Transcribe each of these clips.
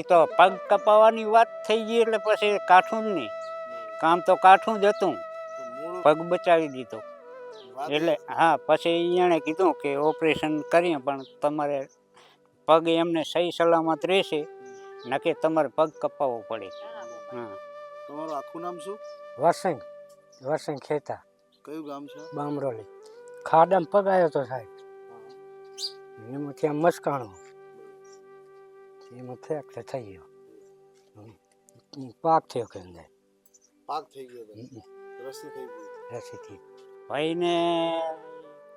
એ તો પગ કપાવવાની વાત થઈ ગઈ એટલે પછી કાઠું જ નહીં, કામ તો કાઠું જ હતું, પગ બચાવી દીધો. એટલે હા, પછી એણે કીધું કે ઓપરેશન કરીએ પણ તમારે પગ એમને સહી સલામત રહેશે, નકે તમારે પગ કપાવવો પડે. હા. તમારું આખું નામ શું? વરસિંગ ખેતા. કયું ગામ છે? બામરોલી. ખાડામાં પગ આવ્યો તો સાહેબ, એમાંથી આમ મસ્કાણું, એમાં ફ્રેક્ચર થઈ ગયો, પાક થયો કે અંદર. પાક થઈ ગયો તો રસી થઈ ગઈ. રસીથી ભાઈને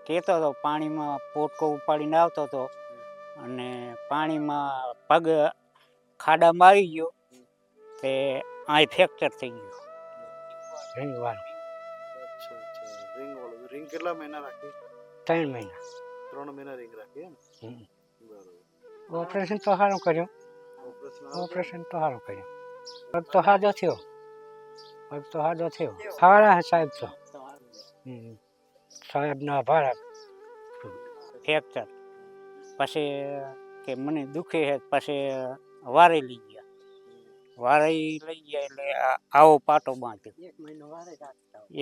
કહેતો હતો, પાણીમાં પોટકો ઉપાડીને આવતો હતો અને પાણીમાં પગ ખાડામાં આવી ગયો તે અહીં ફ્રેક્ચર થઈ ગયું. રીંગવાળું. અચ્છા અચ્છા, રિંગ વાળું. રિંગ કેટલા મહિના રાખી? 3 મહિના. 3 મહિના રિંગ રાખી હે ને? બરોબર. ઓપરેશન તો સારું કર્યું. ઓપરેશન તો સારું કર્યું. પગ તો સાજો થયો. પગ તો સાજો થયો. સારા સાહેબ તો. સાહેબના આભાર. ફ્રેક્ચર પછી કે મને દુખે છે, પછી વારે લઈ ગયા. વારે લઈ ગયા એટલે આવો પાટો બાંધ્યો.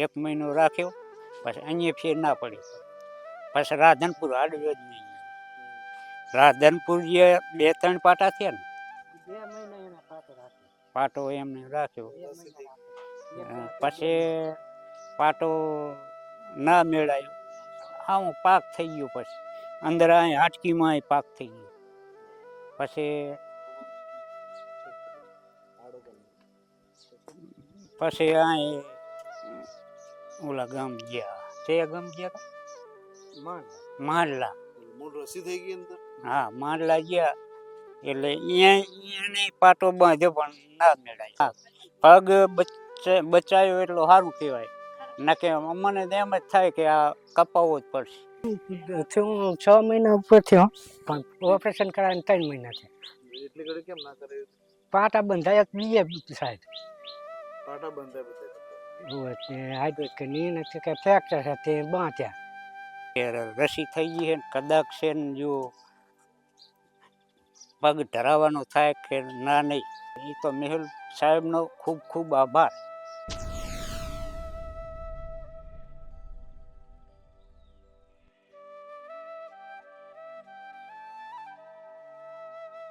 1 મહિનો રાખ્યો. પછી અહીંયા ફેર ના પડી. પછી રાધનપુર હાડવે જ નહીં. રાધનપુર જે 2-3 પાટા થયા ને, 2 મહિના એના પાટો એમને રાખ્યો. પછી પાટો ના મેળાયો, આવું પાક થઈ ગયો. પછી અંદર અહીં હાટકીમાં પાક થઈ ગયો. પછી અહીં ઓલા ગામ ગયા, તે ગામ ગયા માંડલા. મૂળ રસી થઈ ગઈ અંદર. હા, માંડલા ગયા એટલે એને પાટો બાંધ્યો પણ ના મેળાય. પગ બચાયો એટલો સારું કહેવાય, નકે અમને એમ જ થાય કે આ કપાવવો જ પડશે. 6 મહિના ઉપર થયો, પણ ઓપરેશન કરાવીને 3 મહિના છે. એટલી ઘડી કેમ ના કરે? પાટા બંધાયા બીજે સાહેબ. પાટા બંધાય બધા. હાઈડ્રોટ કે નહીં નથી કે ફ્રેક્ચર છે તે બાંધ્યા. રસી થઈ ગઈ છે, કદાચ છે ને જો પગ ધરાવવાનો થાય કે ના નહીં, એ તો મેહુલ સાહેબનો ખૂબ ખૂબ આભાર.